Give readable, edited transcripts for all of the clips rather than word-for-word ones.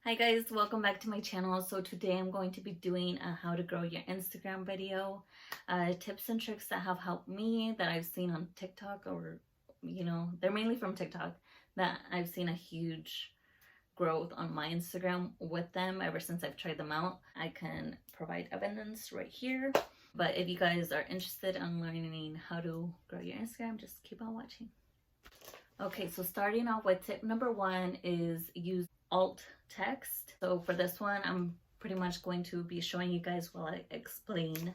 Hi guys, welcome back to my channel. So today I'm going to be doing a how to grow your Instagram video, tips and tricks that have helped me that I've seen on TikTok, or they're mainly from TikTok, that I've seen a huge growth on my Instagram with them ever since I've tried them out. I can provide evidence right here. But if you guys are interested in learning how to grow your Instagram, just keep on watching. Okay, so starting off with tip number one is use alt text. So for this one, I'm pretty much going to be showing you guys while I explain.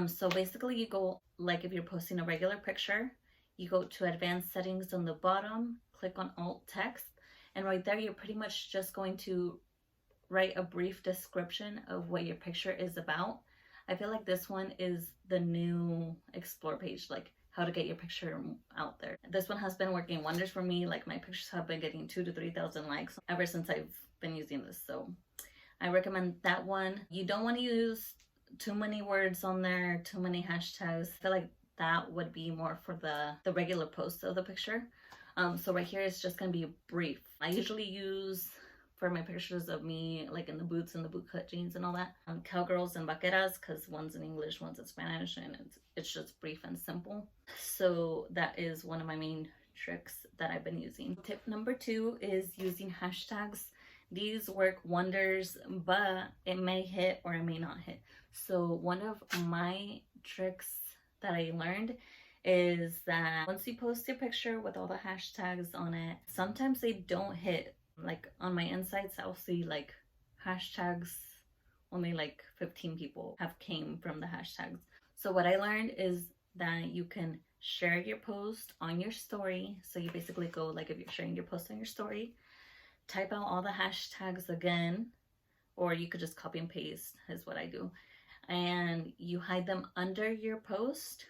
So basically you go, like if you're posting a regular picture, you go to advanced settings on the bottom, click on alt text, and right there you're pretty much just going to write a brief description of what your picture is about. I feel like this one is the new explore page, like how to get your picture out there. This one has been working wonders for me. Like my pictures have been getting 2,000 to 3,000 likes ever since I've been using this. So I recommend that one. You don't want to use too many words on there, too many hashtags. I feel like that would be more for the regular post of the picture. So right here it's just gonna be brief. I usually use for my pictures of me like in the boots and the bootcut jeans and all that, cowgirls and vaqueras, because one's in English, one's in Spanish, and it's just brief and simple. So that is one of my main tricks that I've been using. Tip number two is using hashtags. These work wonders, but it may hit or it may not hit. So one of my tricks that I learned is that once you post your picture with all the hashtags on it, sometimes they don't hit. Like on my insights, I'll see like hashtags, only like 15 people have came from the hashtags. So what I learned is that you can share your post on your story. So you basically go, like if you're sharing your post on your story, type out all the hashtags again, or you could just copy and paste is what I do. And you hide them under your post.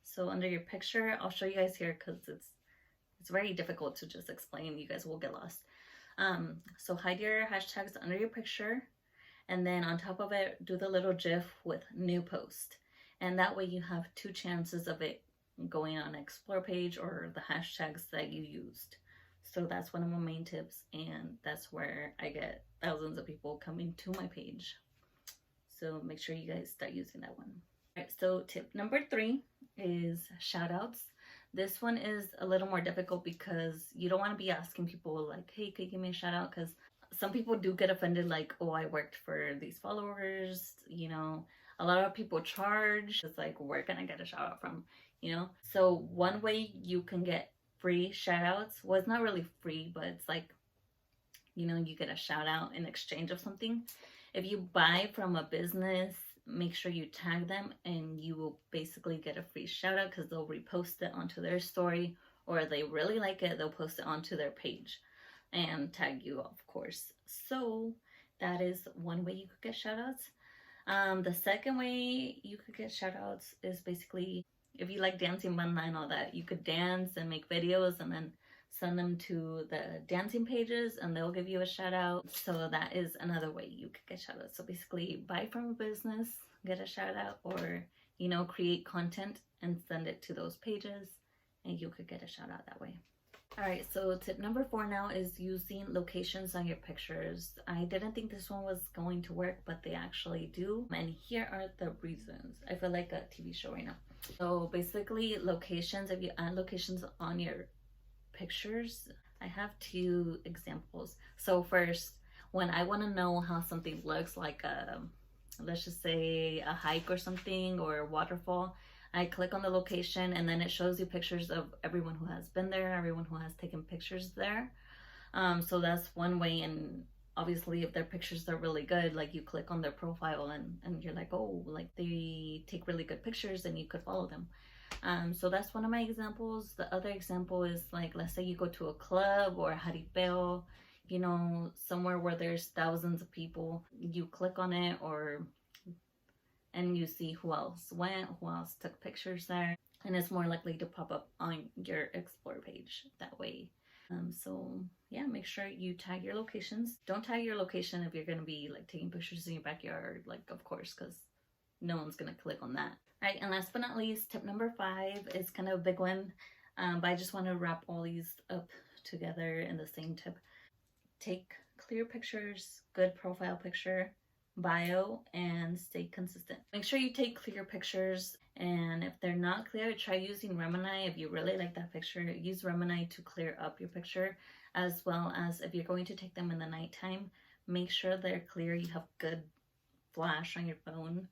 So under your picture, I'll show you guys here because it's very difficult to just explain. You guys will get lost. So hide your hashtags under your picture, and then on top of it, do the little GIF with new post. And that way you have two chances of it going on explore page or the hashtags that you used. So that's one of my main tips, and that's where I get thousands of people coming to my page. So make sure you guys start using that one. All right, so tip number three is shout outs. This one is a little more difficult because you don't want to be asking people like, hey, can you give me a shout out? Because some people do get offended, like, oh, I worked for these followers. A lot of people charge. It's like, where can I get a shout out from? So one way you can get free shout outs, well, it's not really free, but it's like, you get a shout out in exchange of something. If you buy from a business, make sure you tag them and you will basically get a free shout out because they'll repost it onto their story, or if they really like it, they'll post it onto their page and tag you, of course. So that is one way you could get shout outs. The second way you could get shout outs is basically if you like dancing banda and all that, you could dance and make videos and then send them to the dancing pages and they'll give you a shout out. So that is another way you could get shout outs. So basically buy from a business, get a shout out, or create content and send it to those pages and you could get a shout out that way. All right, so tip number four now is using locations on your pictures. I didn't think this one was going to work, but they actually do. And here are the reasons. I feel like a TV show right now. So basically locations, if you add locations on your pictures, I have two examples. So first, when I want to know how something looks, like let's just say a hike or something, or a waterfall, I click on the location and then it shows you pictures of everyone who has been there, everyone who has taken pictures there. So that's one way. And obviously if their pictures are really good, like you click on their profile and you're like, oh, like they take really good pictures, and you could follow them. So that's one of my examples. The other example is like, let's say you go to a club or a jaripeo, somewhere where there's thousands of people. You click on it and you see who else went, who else took pictures there, and it's more likely to pop up on your explore page that way. So yeah, make sure you tag your locations. Don't tag your location if you're going to be like taking pictures in your backyard, like, of course, because no one's going to click on that. All right, and last but not least, tip number five is kind of a big one, but I just want to wrap all these up together in the same tip. Take clear pictures, good profile picture, bio, and stay consistent. Make sure you take clear pictures, and if they're not clear, try using Remini. If you really like that picture, use Remini to clear up your picture, as well as if you're going to take them in the nighttime, make sure they're clear, you have good flash on your phone.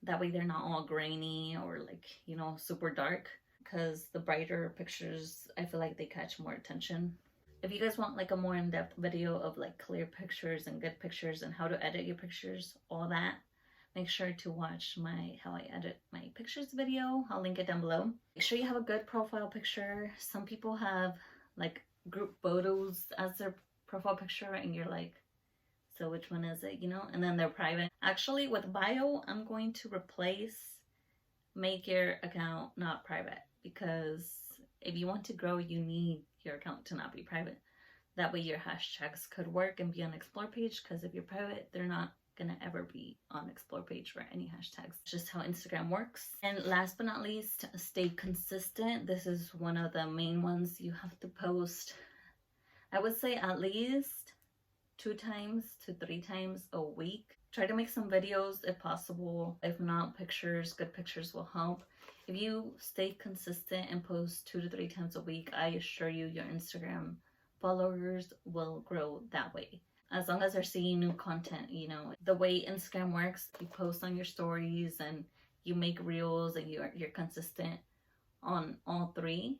That way they're not all grainy or like, you know, super dark, because the brighter pictures, I feel like they catch more attention. If you guys want like a more in-depth video of like clear pictures and good pictures and how to edit your pictures, all that, make sure to watch my how I edit my pictures video. I'll link it down below. Make sure you have a good profile picture. Some people have like group photos as their profile picture and you're like, so which one is it, you know? And then they're private. Actually, with bio, I'm going to make your account not private, because if you want to grow, you need your account to not be private. That way your hashtags could work and be on Explore page, because if you're private, they're not gonna ever be on Explore page for any hashtags. It's just how Instagram works. And last but not least, stay consistent. This is one of the main ones. You have to post, I would say, at least 2 times to 3 times a week. Try to make some videos if possible. If not, pictures, good pictures will help. If you stay consistent and post 2 to 3 times a week, I assure you your Instagram followers will grow that way. As long as they're seeing new content, you know, the way Instagram works, you post on your stories and you make reels and you're consistent on all 3,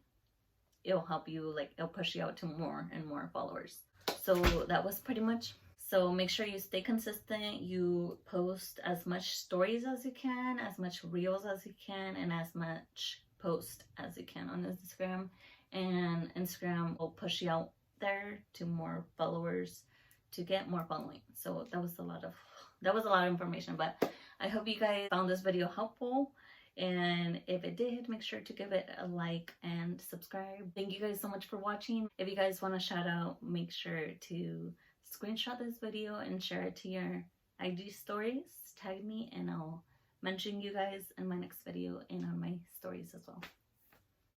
it'll help you, like it'll push you out to more and more followers. So that was pretty much. So make sure you stay consistent, you post as much stories as you can, as much reels as you can, and as much post as you can on Instagram. And Instagram will push you out there to more followers to get more following. So that was a lot of information, but I hope you guys found this video helpful. And if it did, make sure to give it a like and subscribe. Thank you guys so much for watching. If you guys want a shout out, make sure to screenshot this video and share it to your IG stories. Tag me and I'll mention you guys in my next video and on my stories as well.